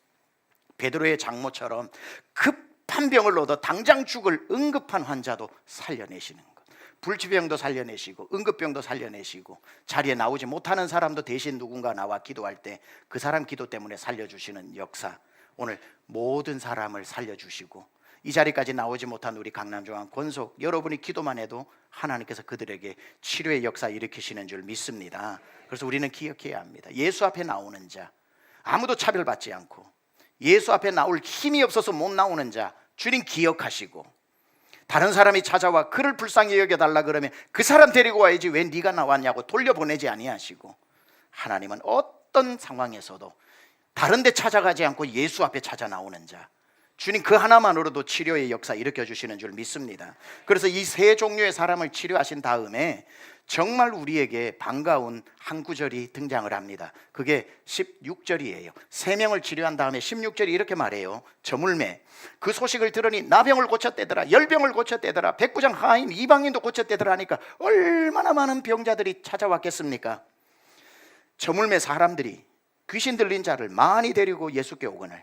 베드로의 장모처럼 급한 병을 얻어 당장 죽을 응급한 환자도 살려내시는 것, 불치병도 살려내시고 응급병도 살려내시고 자리에 나오지 못하는 사람도 대신 누군가 나와 기도할 때 그 사람 기도 때문에 살려주시는 역사, 오늘 모든 사람을 살려주시고 이 자리까지 나오지 못한 우리 강남중앙 권속 여러분이 기도만 해도 하나님께서 그들에게 치료의 역사 일으키시는 줄 믿습니다. 그래서 우리는 기억해야 합니다. 예수 앞에 나오는 자, 아무도 차별받지 않고 예수 앞에 나올 힘이 없어서 못 나오는 자 주님 기억하시고, 다른 사람이 찾아와 그를 불쌍히 여겨달라 그러면 그 사람 데리고 와야지 왜 네가 나왔냐고 돌려보내지 아니하시고, 하나님은 어떤 상황에서도 다른 데 찾아가지 않고 예수 앞에 찾아 나오는 자, 주님 그 하나만으로도 치료의 역사 일으켜주시는 줄 믿습니다. 그래서 이 세 종류의 사람을 치료하신 다음에 정말 우리에게 반가운 한 구절이 등장을 합니다. 그게 16절이에요. 세 명을 치료한 다음에 16절이 이렇게 말해요. 저물매 그 소식을 들으니 나병을 고쳤대더라, 열병을 고쳤대더라, 백부장 하인 이방인도 고쳤대더라 하니까 얼마나 많은 병자들이 찾아왔겠습니까? 저물매 사람들이 귀신 들린 자를 많이 데리고 예수께 오거늘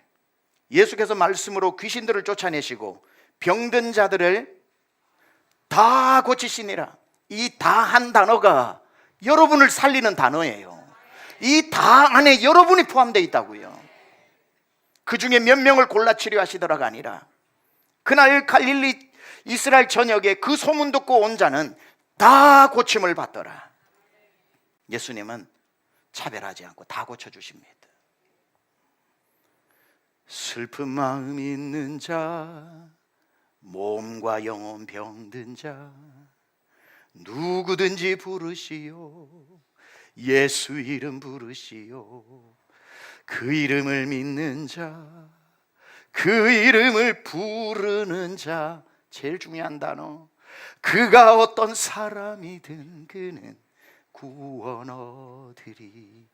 예수께서 말씀으로 귀신들을 쫓아내시고 병든 자들을 다 고치시니라. 이 다 한 단어가 여러분을 살리는 단어예요. 이 다 안에 여러분이 포함되어 있다고요. 그 중에 몇 명을 골라 치료하시더라가 아니라 그날 갈릴리 이스라엘 전역에 그 소문 듣고 온 자는 다 고침을 받더라. 예수님은 차별하지 않고 다 고쳐주십니다. 슬픈 마음 있는 자, 몸과 영혼 병든 자, 누구든지 부르시오. 예수 이름 부르시오. 그 이름을 믿는 자, 그 이름을 부르는 자, 제일 중요한 단어, 그가 어떤 사람이든 그는 구원 얻으리.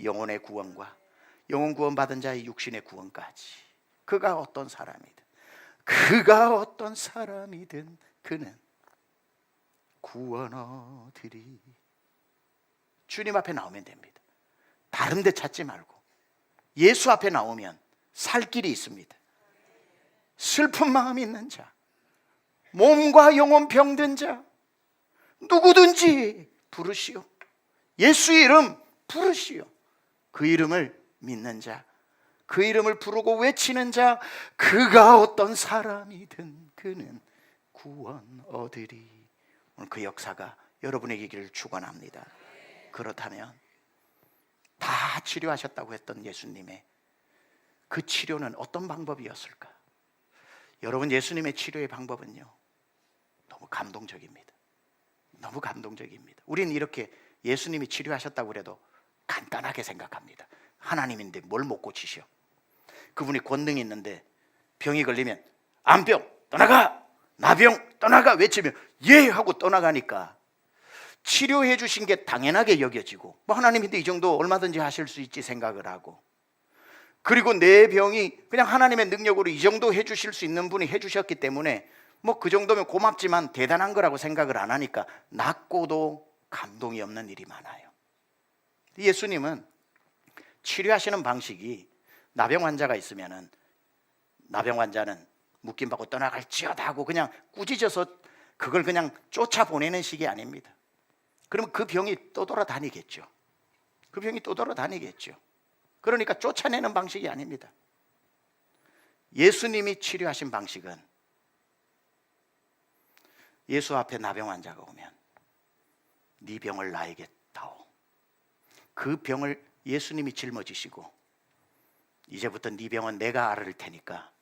영혼의 구원과 영혼 구원 받은 자의 육신의 구원까지, 그가 어떤 사람이든 그는 구원 얻으리. 주님 앞에 나오면 됩니다. 다른 데 찾지 말고 예수 앞에 나오면 살 길이 있습니다. 슬픈 마음 있는 자, 몸과 영혼 병든 자, 누구든지 부르시오. 예수 이름 부르시오. 그 이름을 믿는 자, 그 이름을 부르고 외치는 자, 그가 어떤 사람이든 그는 구원 얻으리. 오늘 그 역사가 여러분에게 있기를 축원합니다. 그렇다면 다 치료하셨다고 했던 예수님의 그 치료는 어떤 방법이었을까? 여러분, 예수님의 치료의 방법은요, 너무 감동적입니다. 너무 감동적입니다. 우리는 이렇게 예수님이 치료하셨다고 그래도 간단하게 생각합니다. 하나님인데 뭘 못 고치셔? 그분이 권능이 있는데 병이 걸리면 암병 떠나가, 나병 떠나가 외치면 예 하고 떠나가니까 치료해 주신 게 당연하게 여겨지고, 뭐 하나님인데 이 정도 얼마든지 하실 수 있지 생각을 하고, 그리고 내 병이 그냥 하나님의 능력으로 이 정도 해주실 수 있는 분이 해주셨기 때문에 뭐 그 정도면 고맙지만 대단한 거라고 생각을 안 하니까 낫고도 감동이 없는 일이 많아요. 예수님은 치료하시는 방식이, 나병 환자가 있으면은 나병 환자는 묶임받고 떠나갈지어다 하고 그냥 꾸짖어서 그걸 그냥 쫓아보내는 식이 아닙니다. 그러면 그 병이 또 돌아다니겠죠. 그 병이 또 돌아다니겠죠. 그러니까 쫓아내는 방식이 아닙니다. 예수님이 치료하신 방식은, 예수 앞에 나병 환자가 오면 네 병을 나에게 다오. 그 병을 예수님이 짊어지시고 이제부터 네 병은 내가 앓을 테니까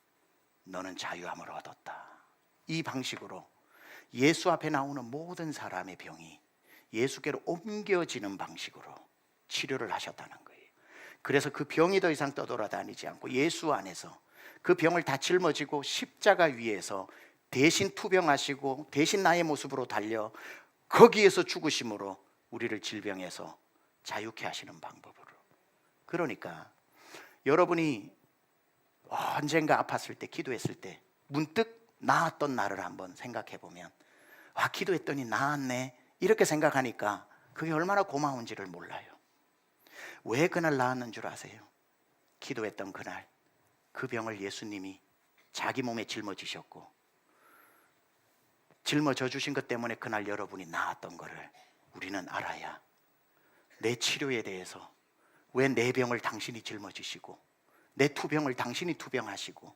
너는 자유함을 얻었다. 이 방식으로 예수 앞에 나오는 모든 사람의 병이 예수께로 옮겨지는 방식으로 치료를 하셨다는 거예요. 그래서 그 병이 더 이상 떠돌아다니지 않고 예수 안에서 그 병을 다 짊어지고 십자가 위에서 대신 투병하시고 대신 나의 모습으로 달려 거기에서 죽으심으로 우리를 질병에서 자유케 하시는 방법으로. 그러니까 여러분이 언젠가 아팠을 때, 기도했을 때 문득 나았던 날을 한번 생각해 보면, 기도했더니 나았네 이렇게 생각하니까 그게 얼마나 고마운지를 몰라요. 왜 그날 나았는 줄 아세요? 기도했던 그날 그 병을 예수님이 자기 몸에 짊어지셨고, 짊어져 주신 것 때문에 그날 여러분이 나았던 것을 우리는 알아야 내 치료에 대해서, 왜 내 병을 당신이 짊어지시고 내 투병을 당신이 투병하시고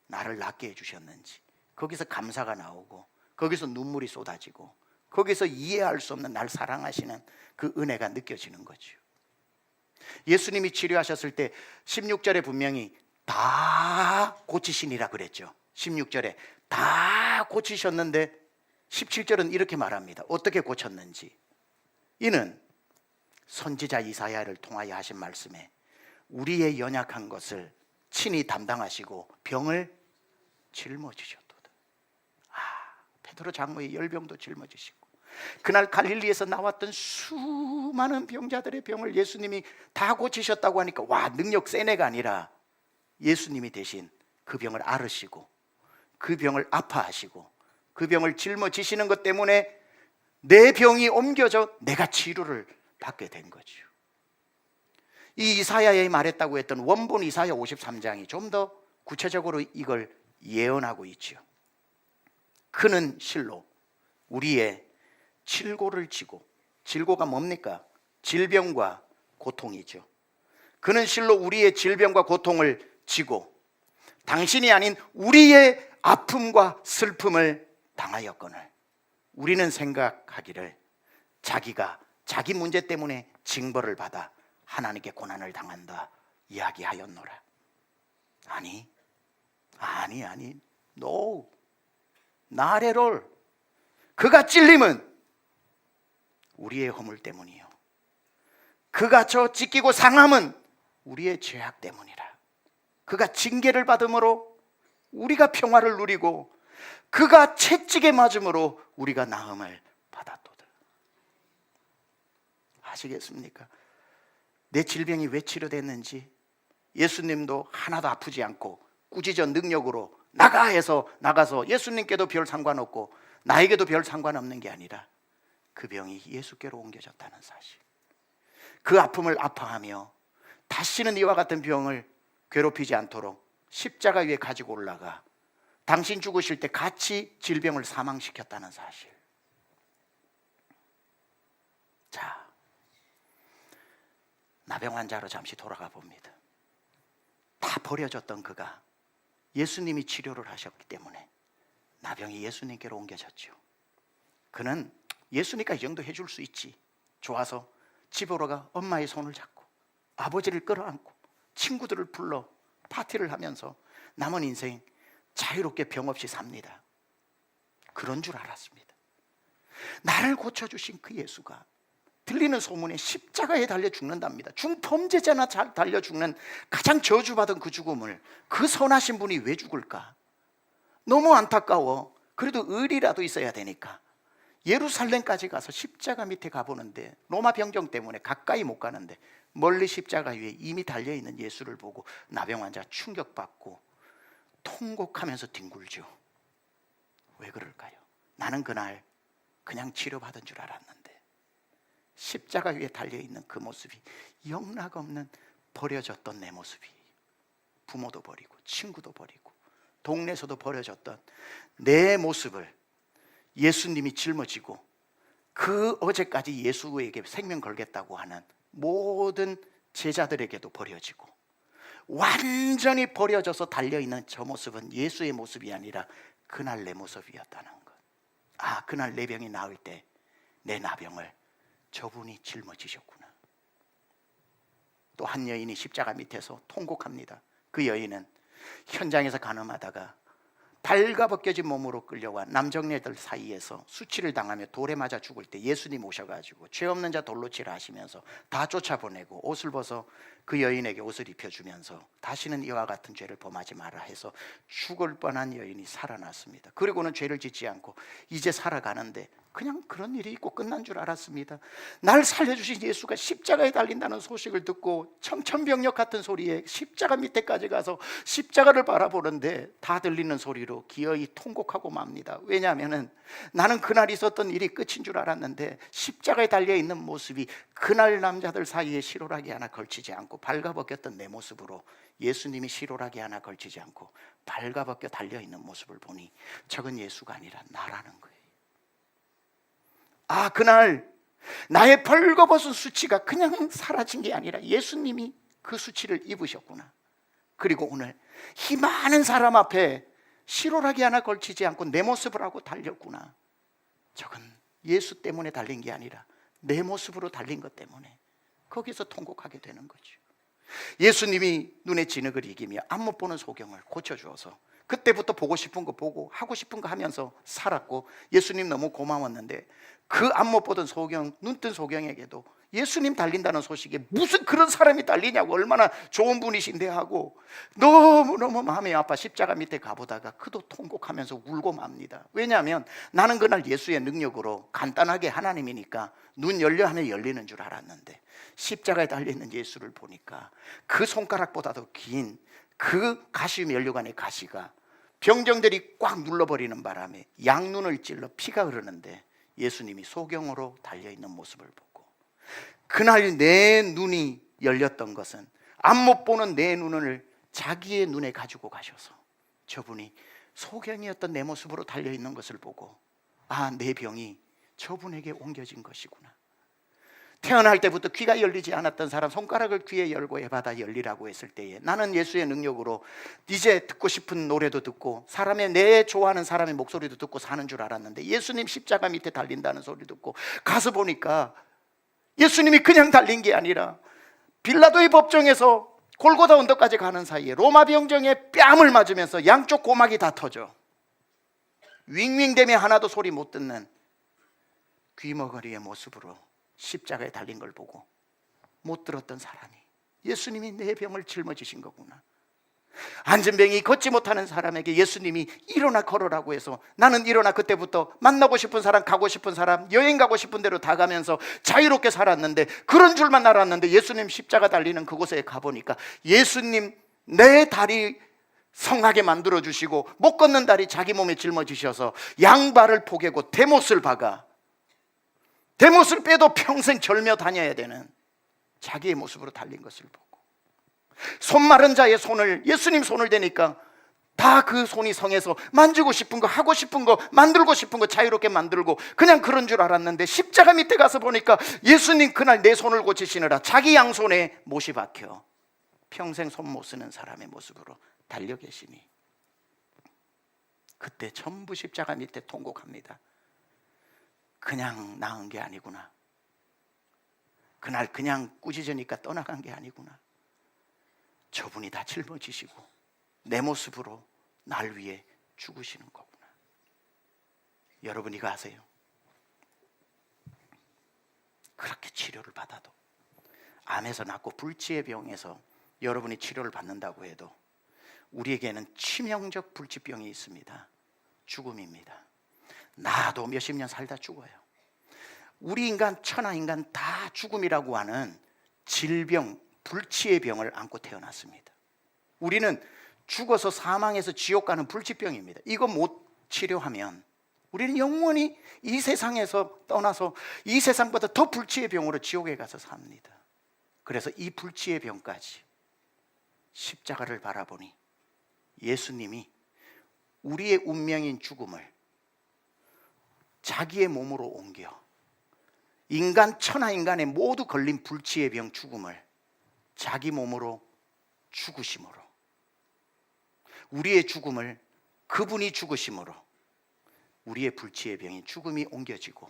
나를 낫게 해주셨는지, 거기서 감사가 나오고 거기서 눈물이 쏟아지고 거기서 이해할 수 없는 날 사랑하시는 그 은혜가 느껴지는 거죠. 예수님이 치료하셨을 때 16절에 분명히 다 고치시니라 그랬죠. 16절에 다 고치셨는데 17절은 이렇게 말합니다. 어떻게 고쳤는지. 이는 선지자 이사야를 통하여 하신 말씀에 우리의 연약한 것을 친히 담당하시고 병을 짊어지셨도다. 베드로 장모의 열병도 짊어지시고, 그날 갈릴리에서 나왔던 수많은 병자들의 병을 예수님이 다 고치셨다고 하니까 능력 센 애가 아니라 예수님이 대신 그 병을 앓으시고 그 병을 아파하시고 그 병을 짊어지시는 것 때문에 내 병이 옮겨져 내가 치료를 받게 된 거죠. 이 이사야에 말했다고 했던 원본 이사야 53장이 좀 더 구체적으로 이걸 예언하고 있죠. 그는 실로 우리의 질고를 지고, 질고가 뭡니까? 질병과 고통이죠. 그는 실로 우리의 질병과 고통을 지고 당신이 아닌 우리의 아픔과 슬픔을 당하였거늘 우리는 생각하기를 자기가 자기 문제 때문에 징벌을 받아 하나님께 고난을 당한다 이야기하였노라. 아니, no, not at all. 그가 찔림은 우리의 허물 때문이요, 그가 저 찢기고 상함은 우리의 죄악 때문이라. 그가 징계를 받음으로 우리가 평화를 누리고 그가 채찍에 맞음으로 우리가 나음을 받았도다. 아시겠습니까? 내 질병이 왜 치료됐는지 예수님도 하나도 아프지 않고 꾸짖은 능력으로 나가서 예수님께도 별 상관없고 나에게도 별 상관없는 게 아니라 그 병이 예수께로 옮겨졌다는 사실, 그 아픔을 아파하며 다시는 이와 같은 병을 괴롭히지 않도록 십자가 위에 가지고 올라가 당신 죽으실 때 같이 질병을 사망시켰다는 사실. 자, 나병 환자로 잠시 돌아가 봅니다. 다 버려졌던 그가 예수님이 치료를 하셨기 때문에 나병이 예수님께로 옮겨졌죠. 그는 예수니까 이 정도 해줄 수 있지. 좋아서 집으로 가 엄마의 손을 잡고 아버지를 끌어안고 친구들을 불러 파티를 하면서 남은 인생 자유롭게 병 없이 삽니다. 그런 줄 알았습니다. 나를 고쳐주신 그 예수가 들리는 소문에 십자가에 달려 죽는답니다. 중범죄자나 잘 달려 죽는 가장 저주받은 그 죽음을 그 선하신 분이 왜 죽을까? 너무 안타까워. 그래도 의리라도 있어야 되니까 예루살렘까지 가서 십자가 밑에 가보는데 로마 병정 때문에 가까이 못 가는데 멀리 십자가 위에 이미 달려있는 예수를 보고 나병 환자 충격받고 통곡하면서 뒹굴죠. 왜 그럴까요? 나는 그날 그냥 치료받은 줄 알았는데 십자가 위에 달려있는 그 모습이 영락없는 버려졌던 내 모습이, 부모도 버리고 친구도 버리고 동네에서도 버려졌던 내 모습을 예수님이 짊어지고 그 어제까지 예수에게 생명 걸겠다고 하는 모든 제자들에게도 버려지고 완전히 버려져서 달려있는 저 모습은 예수의 모습이 아니라 그날 내 모습이었다는 것. 아, 그날 내 병이 나을 때 내 나병을 저분이 짊어지셨구나. 또 한 여인이 십자가 밑에서 통곡합니다. 그 여인은 현장에서 간음하다가 발가벗겨진 몸으로 끌려와 남정네들 사이에서 수치를 당하며 돌에 맞아 죽을 때 예수님 오셔가지고 죄 없는 자 돌로 치라 하시면서 다 쫓아보내고 옷을 벗어 그 여인에게 옷을 입혀주면서 다시는 이와 같은 죄를 범하지 마라 해서 죽을 뻔한 여인이 살아났습니다. 그리고는 죄를 짓지 않고 이제 살아가는데 그냥 그런 일이 있고 끝난 줄 알았습니다. 날 살려주신 예수가 십자가에 달린다는 소식을 듣고 청천벽력 같은 소리에 십자가 밑에까지 가서 십자가를 바라보는데 다 들리는 소리로 기어이 통곡하고 맙니다. 왜냐하면 나는 그날 있었던 일이 끝인 줄 알았는데 십자가에 달려있는 모습이 그날 남자들 사이에 시로라기 하나 걸치지 않고 발가벗겼던 내 모습으로 예수님이 시로라기 하나 걸치지 않고 발가벗겨 달려있는 모습을 보니 저건 예수가 아니라 나라는 거예요. 아, 그날 나의 벌거벗은 수치가 그냥 사라진 게 아니라 예수님이 그 수치를 입으셨구나. 그리고 오늘 이 많은 사람 앞에 시로라기 하나 걸치지 않고 내 모습을 하고 달렸구나. 저건 예수 때문에 달린 게 아니라 내 모습으로 달린 것 때문에 거기서 통곡하게 되는 거죠. 예수님이 눈에 진흙을 이기며 앞 못 보는 소경을 고쳐주어서 그때부터 보고 싶은 거 보고 하고 싶은 거 하면서 살았고 예수님 너무 고마웠는데 그 앞 못 보던 소경, 눈뜬 소경에게도 예수님 달린다는 소식에 무슨 그런 사람이 달리냐고, 얼마나 좋은 분이신데 하고 너무너무 마음이 아파 십자가 밑에 가보다가 그도 통곡하면서 울고 맙니다. 왜냐하면 나는 그날 예수의 능력으로 간단하게 하나님이니까 눈 열려 하면 열리는 줄 알았는데 십자가에 달려있는 예수를 보니까 그 손가락보다도 긴 그 가시 면류관의 가시가 병정들이 꽉 눌러버리는 바람에 양눈을 찔러 피가 흐르는데 예수님이 소경으로 달려있는 모습을 보고 그날 내 눈이 열렸던 것은 앞 못 보는 내 눈을 자기의 눈에 가지고 가셔서 저분이 소경이었던 내 모습으로 달려있는 것을 보고 아, 내 병이 저분에게 옮겨진 것이구나. 태어날 때부터 귀가 열리지 않았던 사람 손가락을 귀에 열고 해봐다 열리라고 했을 때에 나는 예수의 능력으로 이제 듣고 싶은 노래도 듣고 사람의 내 좋아하는 사람의 목소리도 듣고 사는 줄 알았는데 예수님 십자가 밑에 달린다는 소리 듣고 가서 보니까 예수님이 그냥 달린 게 아니라 빌라도의 법정에서 골고다 언덕까지 가는 사이에 로마 병정에 뺨을 맞으면서 양쪽 고막이 다 터져 윙윙대며 하나도 소리 못 듣는 귀머거리의 모습으로 십자가에 달린 걸 보고 못 들었던 사람이 예수님이 내 병을 짊어지신 거구나. 안전병이 걷지 못하는 사람에게 예수님이 일어나 걸으라고 해서 나는 일어나 그때부터 만나고 싶은 사람, 가고 싶은 사람, 여행 가고 싶은 대로 다 가면서 자유롭게 살았는데, 그런 줄만 알았는데 예수님 십자가 달리는 그곳에 가보니까 예수님 내 다리 성하게 만들어주시고 못 걷는 다리 자기 몸에 짊어지셔서 양발을 포개고 대못을 박아 대못을 빼도 평생 절며 다녀야 되는 자기의 모습으로 달린 것을 보고, 손 마른 자의 손을, 예수님 손을 대니까 다 그 손이 성해서 만지고 싶은 거, 하고 싶은 거, 만들고 싶은 거 자유롭게 만들고 그냥 그런 줄 알았는데, 십자가 밑에 가서 보니까 예수님 그날 내 손을 고치시느라 자기 양손에 못이 박혀 평생 손 못 쓰는 사람의 모습으로 달려 계시니, 그때 전부 십자가 밑에 통곡합니다. 그냥 나은 게 아니구나. 그날 그냥 꾸짖으니까 떠나간 게 아니구나. 저분이 다 짊어지시고 내 모습으로 날 위해 죽으시는 거구나. 여러분 이거 아세요? 그렇게 치료를 받아도, 암에서 낫고 불치의 병에서 여러분이 치료를 받는다고 해도 우리에게는 치명적 불치병이 있습니다. 죽음입니다. 나도 몇십 년 살다 죽어요. 우리 인간, 천하 인간 다 죽음이라고 하는 질병, 불치의 병을 안고 태어났습니다. 우리는 죽어서 사망해서 지옥 가는 불치병입니다. 이거 못 치료하면 우리는 영원히 이 세상에서 떠나서 이 세상보다 더 불치의 병으로 지옥에 가서 삽니다. 그래서 이 불치의 병까지 십자가를 바라보니 예수님이 우리의 운명인 죽음을 자기의 몸으로 옮겨 인간, 천하 인간에 모두 걸린 불치의 병 죽음을 자기 몸으로 죽으심으로, 우리의 죽음을 그분이 죽으심으로 우리의 불치의 병인 죽음이 옮겨지고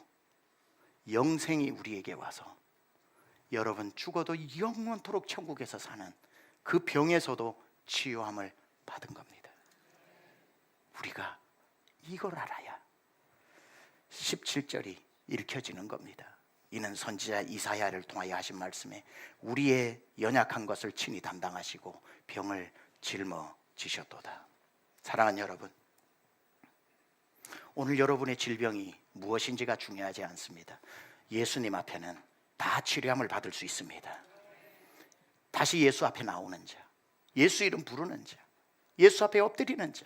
영생이 우리에게 와서 여러분 죽어도 영원토록 천국에서 사는 그 병에서도 치유함을 받은 겁니다. 우리가 이걸 알아야 17절이 읽혀지는 겁니다. 이는 선지자 이사야를 통하여 하신 말씀에 우리의 연약한 것을 친히 담당하시고 병을 짊어지셨도다. 사랑하는 여러분, 오늘 여러분의 질병이 무엇인지가 중요하지 않습니다. 예수님 앞에는 다 치료함을 받을 수 있습니다. 다시 예수 앞에 나오는 자, 예수 이름 부르는 자, 예수 앞에 엎드리는 자,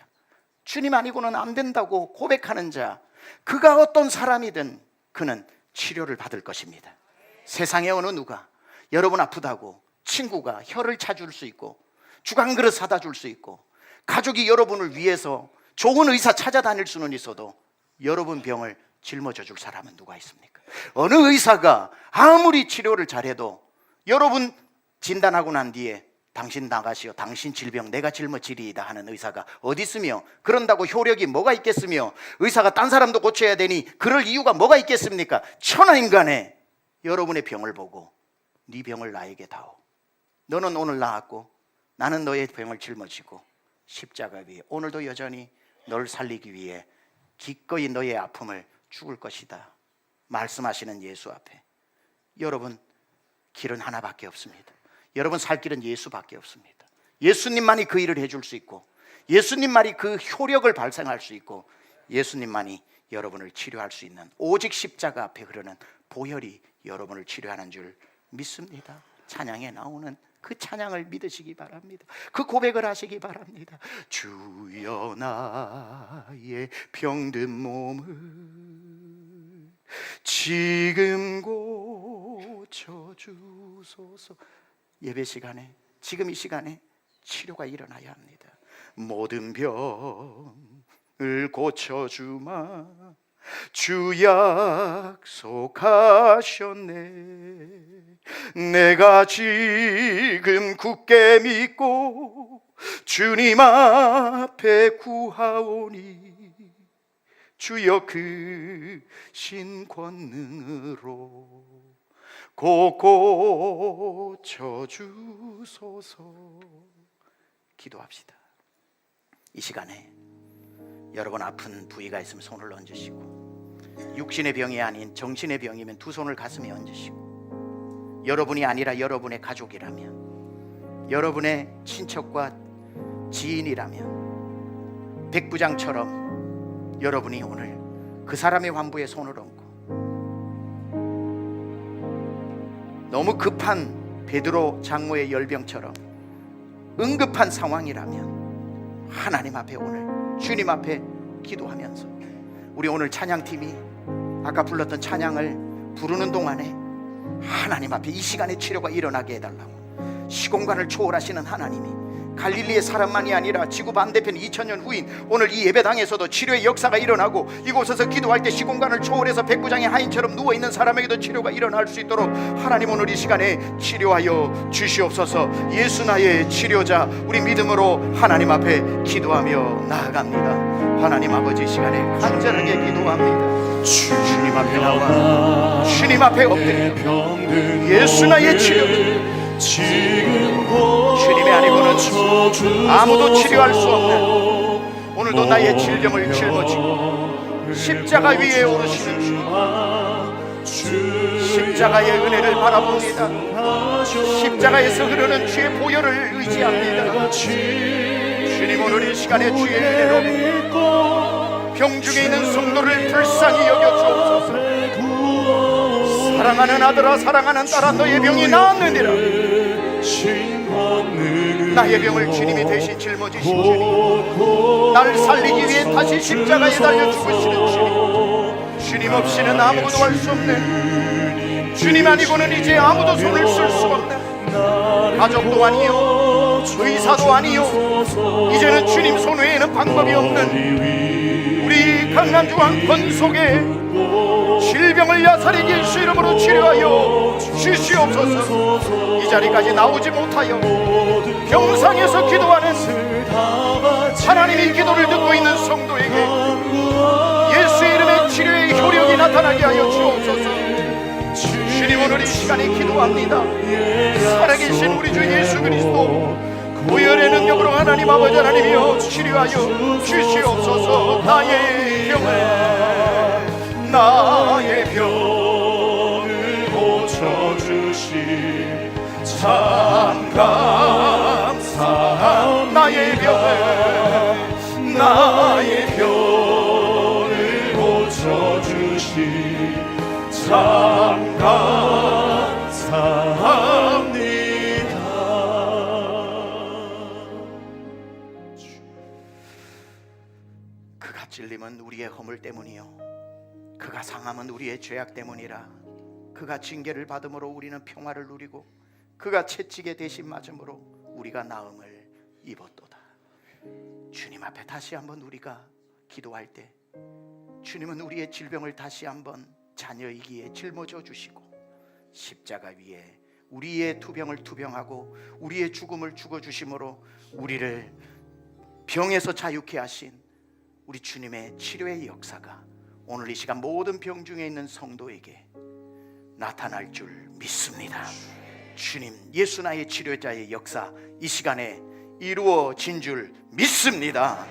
주님 아니고는 안 된다고 고백하는 자, 그가 어떤 사람이든 그는 치료를 받을 것입니다. 세상에 어느 누가 여러분 아프다고 친구가 혀를 차줄 수 있고 죽 한 그릇 사다 줄 수 있고 가족이 여러분을 위해서 좋은 의사 찾아다닐 수는 있어도 여러분 병을 짊어져 줄 사람은 누가 있습니까? 어느 의사가 아무리 치료를 잘해도 여러분 진단하고 난 뒤에 당신 나가시오, 당신 질병 내가 짊어지리이다 하는 의사가 어디 있으며, 그런다고 효력이 뭐가 있겠으며, 의사가 딴 사람도 고쳐야 되니 그럴 이유가 뭐가 있겠습니까? 천하인간에 여러분의 병을 보고 네 병을 나에게 다오, 너는 오늘 나았고 나는 너의 병을 짊어지고 십자가 위에 오늘도 여전히 널 살리기 위해 기꺼이 너의 아픔을 죽을 것이다 말씀하시는 예수 앞에 여러분 길은 하나밖에 없습니다. 여러분 살 길은 예수밖에 없습니다. 예수님만이 그 일을 해줄 수 있고, 예수님만이 그 효력을 발생할 수 있고, 예수님만이 여러분을 치료할 수 있는, 오직 십자가 앞에 흐르는 보혈이 여러분을 치료하는 줄 믿습니다. 찬양에 나오는 그 찬양을 믿으시기 바랍니다. 그 고백을 하시기 바랍니다. 주여 나의 병든 몸을 지금 고쳐주소서. 예배 시간에, 지금 이 시간에 치료가 일어나야 합니다. 모든 병을 고쳐주마 주 약속하셨네. 내가 지금 굳게 믿고 주님 앞에 구하오니 주여 그 신 권능으로 고쳐 주소서. 기도합시다. 이 시간에 여러분 아픈 부위가 있으면 손을 얹으시고, 육신의 병이 아닌 정신의 병이면 두 손을 가슴에 얹으시고, 여러분이 아니라 여러분의 가족이라면, 여러분의 친척과 지인이라면 백부장처럼 여러분이 오늘 그 사람의 환부에 손을 얹고, 너무 급한 베드로 장로의 열병처럼 응급한 상황이라면 하나님 앞에 오늘 주님 앞에 기도하면서, 우리 오늘 찬양팀이 아까 불렀던 찬양을 부르는 동안에 하나님 앞에 이 시간에 치료가 일어나게 해달라고, 시공간을 초월하시는 하나님이 갈릴리의 사람만이 아니라 지구 반대편 2000년 후인 오늘 이 예배당에서도 치료의 역사가 일어나고, 이곳에서 기도할 때 시공간을 초월해서 백부장의 하인처럼 누워있는 사람에게도 치료가 일어날 수 있도록 하나님 오늘 이 시간에 치료하여 주시옵소서. 예수 나의 치료자, 우리 믿음으로 하나님 앞에 기도하며 나아갑니다. 하나님 아버지, 시간에 간절하게 기도합니다. 주님 앞에 나와 주님 앞에 엎드려 예수 나의 치료자, 주님이 아니고는 아무도 치료할 수 없는, 오늘도 나의 질병을 짊어지고 십자가 위에 오르시는 주, 십자가의 은혜를 바라봅니다. 십자가에서 흐르는 주의 보혈을 의지합니다. 주님, 오늘 이 시간에 주의 은혜로 병중에 있는 성도를 불쌍히 여겨주옵소서. 사랑하는 아들아, 사랑하는 딸아, 너의 병이 나았느니라. 나의 병을 주님이 대신 짊어지신 주님, 나를 살리기 위해 다시 십자가에 달려 죽으시는 주님, 주님 없이는 아무것도 할 수 없네. 주님 아니고는 이제 아무도 손을 쓸 수 없네. 가족도 아니요, 의사도 아니요, 이제는 주님 손 외에는 방법이 없는 우리 강남중앙 권속에 질병을 야살이 예수 이름으로 치료하여 주시옵소서. 이 자리까지 나오지 못하여 병상에서 기도하는 하나님이 기도를 듣고 있는 성도에게 예수의 이름의 치료의 효력이 나타나게 하여 주옵소서. 주님, 오늘 이 시간에 기도합니다. 살아계신 우리 주 예수 그리스도 보혈의 능력으로 하나님 아버지 하나님이여 치료하여 주시옵소서. 나의 병을 고쳐주시 참 감사. 나의 병을 고쳐주시 참 감사합니다. 그가 찔림은 우리의 허물 때문이요, 그가 상함은 우리의 죄악 때문이라. 그가 징계를 받음으로 우리는 평화를 누리고 그가 채찍에 대신 맞음으로 우리가 나음을 입었도다. 주님 앞에 다시 한번 우리가 기도할 때 주님은 우리의 질병을 다시 한번 자녀이기에 짊어져 주시고 십자가 위에 우리의 투병을 투병하고 우리의 죽음을 죽어주심으로 우리를 병에서 자유케 하신 우리 주님의 치료의 역사가 오늘 이 시간 모든 병 중에 있는 성도에게 나타날 줄 믿습니다. 주님, 예수 나의 치료자의 역사 이 시간에 이루어진 줄 믿습니다.